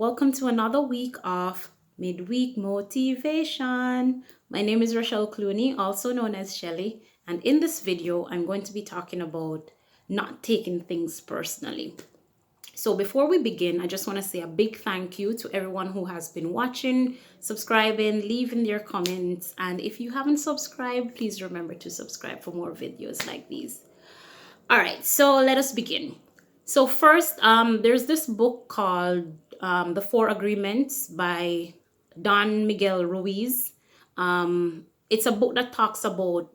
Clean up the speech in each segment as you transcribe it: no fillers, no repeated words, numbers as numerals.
Welcome to another week of Midweek Motivation. My name is Rochelle Clooney, also known as Shelly, and in this video, I'm going to be talking about not taking things personally. So before we begin, I just want to say a big thank you to everyone who has been watching, subscribing, leaving their comments, and if you haven't subscribed, please remember to subscribe for more videos like these. All right, so let us begin. So first, there's this book called The Four Agreements by Don Miguel Ruiz. It's a book that talks about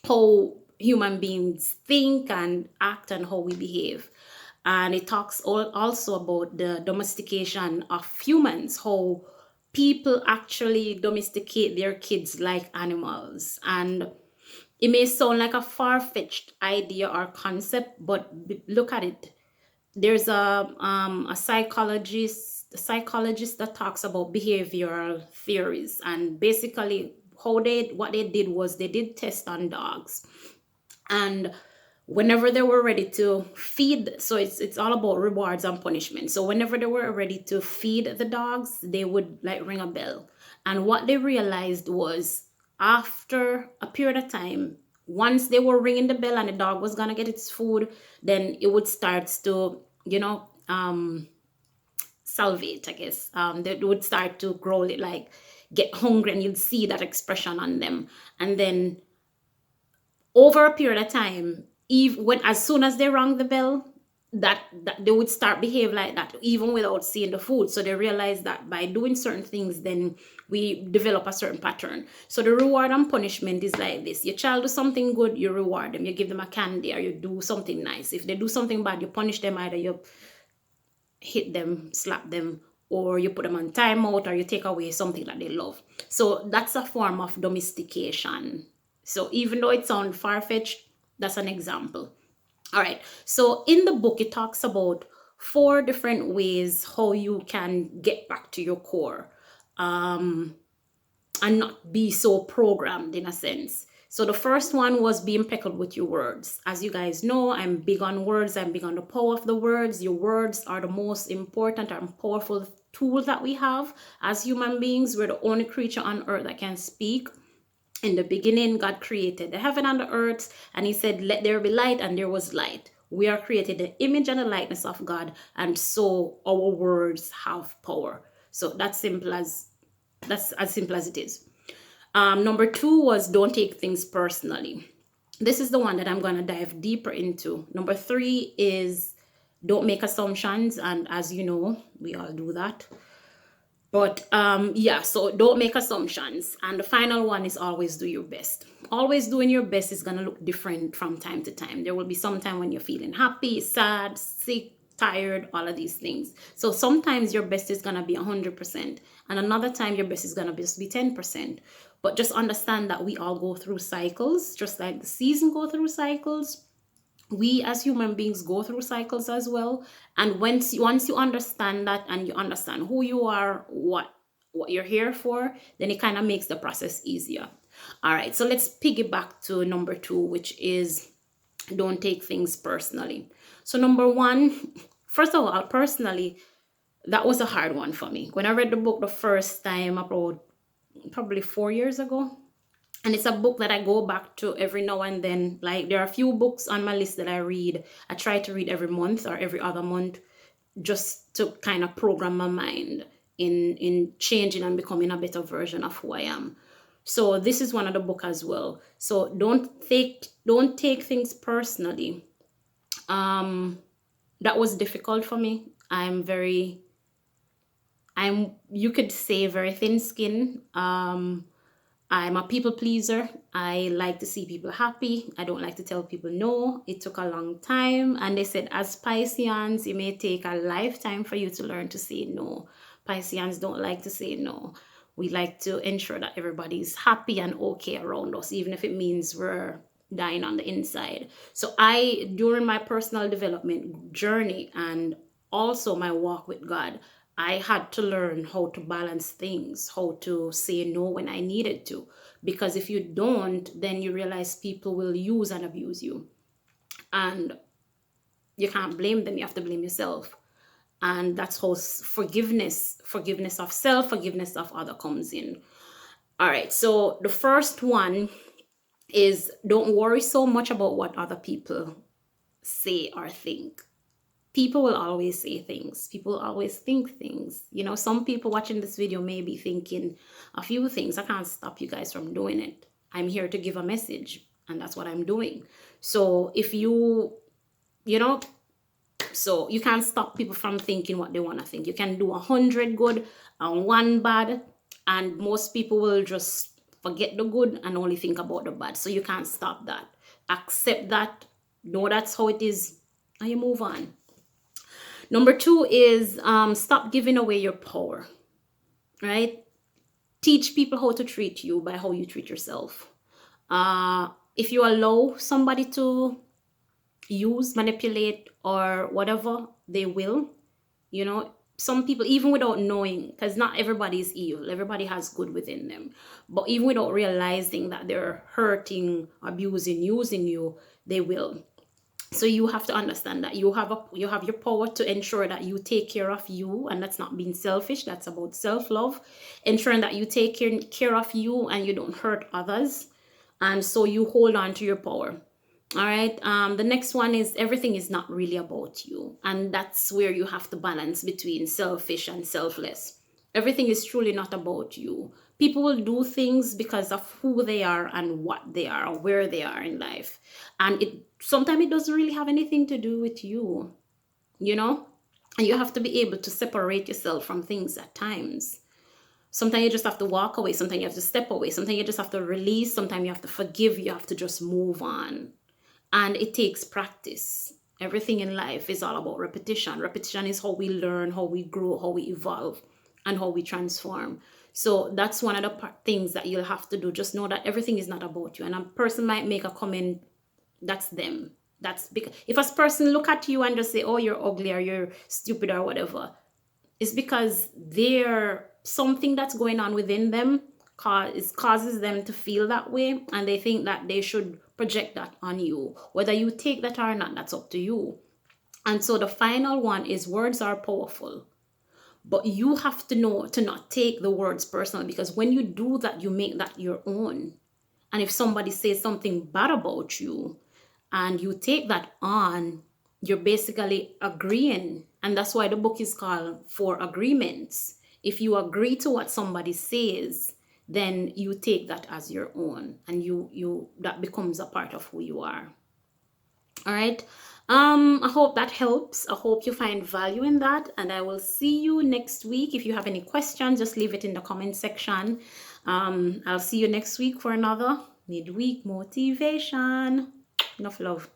how human beings think and act and how we behave. And it talks also about the domestication of humans, how people actually domesticate their kids like animals. And it may sound like a far-fetched idea or concept, but look at it. There's a psychologist that talks about behavioral theories, and basically what they did was they did tests on dogs, and whenever they were ready to feed, so it's all about rewards and punishment. So whenever they were ready to feed the dogs, they would like ring a bell, and what they realized was after a period of time, once they were ringing the bell and the dog was gonna get its food, then it would start to salivate, I guess. They would start to growl it, like get hungry, and you'd see that expression on them. And then over a period of time, even when as soon as they rang the bell, that they would start behave like that even without seeing the food. So they realized that by doing certain things, then we develop a certain pattern. So the reward and punishment is like this: your child do something good, you reward them, you give them a candy, or you do something nice. If they do something bad, you punish them. Either you hit them, slap them, or you put them on timeout, or you take away something that they love. So that's a form of domestication. So even though it sounds far-fetched, that's an example. All right. So in the book, it talks about four different ways how you can get back to your core, and not be so programmed in a sense. So the first one was being pickled with your words. As you guys know, I'm big on words. I'm big on the power of the words. Your words are the most important and powerful tool that we have as human beings. We're the only creature on earth that can speak. In the beginning, God created the heaven and the earth, and he said, let there be light, and there was light. We are created in the image and the likeness of God, and so our words have power. So that's as simple as it is. Number two was don't take things personally. This is the one that I'm going to dive deeper into. Number three is don't make assumptions, and as you know, we all do that. But yeah, so don't make assumptions. And the final one is always do your best. Always doing your best is going to look different from time to time. There will be some time when you're feeling happy, sad, sick, tired, all of these things. So sometimes your best is going to be 100%. And another time your best is going to just be 10%. But just understand that we all go through cycles, just like the season go through cycles. We as human beings go through cycles as well, and once you understand that, and you understand who you are, what you're here for, then it kind of makes the process easier. All right, so let's piggyback to number two, which is don't take things personally. So number one, first of all, personally, that was a hard one for me when I read the book the first time, about probably 4 years ago. And it's a book that I go back to every now and then. Like, there are a few books on my list that I read. I try to read every month or every other month, just to kind of program my mind in changing and becoming a better version of who I am. So this is one of the book as well. So don't take things personally. That was difficult for me. You could say very thin skin. I'm a people pleaser. I like to see people happy. I don't like to tell people no. It took a long time. And they said, as Pisceans, it may take a lifetime for you to learn to say no. Pisceans don't like to say no. We like to ensure that everybody's happy and okay around us, even if it means we're dying on the inside. So during my personal development journey and also my walk with God, I had to learn how to balance things, how to say no when I needed to. Because if you don't, then you realize people will use and abuse you. And you can't blame them, you have to blame yourself. And that's how forgiveness of self, forgiveness of other comes in. All right, so the first one is, don't worry so much about what other people say or think. People will always say things. People always think things. You know, some people watching this video may be thinking a few things. I can't stop you guys from doing it. I'm here to give a message, and that's what I'm doing. So if you know, so you can't stop people from thinking what they want to think. You can do 100 good and 1 bad, and most people will just forget the good and only think about the bad. So you can't stop that. Accept that. Know that's how it is, and you move on. Number 2 is stop giving away your power, right? Teach people how to treat you by how you treat yourself. If you allow somebody to use, manipulate, or whatever, they will. You know, some people, even without knowing, because not everybody is evil, everybody has good within them. But even without realizing that they're hurting, abusing, using you, they will. So you have to understand that you have your power to ensure that you take care of you, and that's not being selfish. That's about self-love, ensuring that you take care of you and you don't hurt others, and so you hold on to your power. All right. The next one is, everything is not really about you, and that's where you have to balance between selfish and selfless. Everything is truly not about you. People will do things because of who they are and what they are or where they are in life, and it sometimes it doesn't really have anything to do with you. You know, and you have to be able to separate yourself from things at times. Sometimes you just have to walk away. Sometimes you have to step away. Sometimes you just have to release. Sometimes you have to forgive. You have to just move on. And it takes practice. Everything in life is all about repetition. Repetition is how we learn, how we grow, how we evolve, and how we transform. So that's one of the things that you'll have to do. Just know that everything is not about you. And a person might make a comment, that's them. That's because if a person look at you and just say, oh, you're ugly or you're stupid or whatever, it's because they're something that's going on within them causes them to feel that way, and they think that they should project that on you. Whether you take that or not, that's up to you. And so the final one is, words are powerful, but you have to know to not take the words personal, because when you do that, you make that your own. And if somebody says something bad about you and you take that on, you're basically agreeing. And that's why the book is called For Agreements. If you agree to what somebody says, then you take that as your own, and you that becomes a part of who you are. All right. I hope that helps. I hope you find value in that, and I will see you next week. If you have any questions, just leave it in the comment section. I'll see you next week for another midweek motivation. Enough love.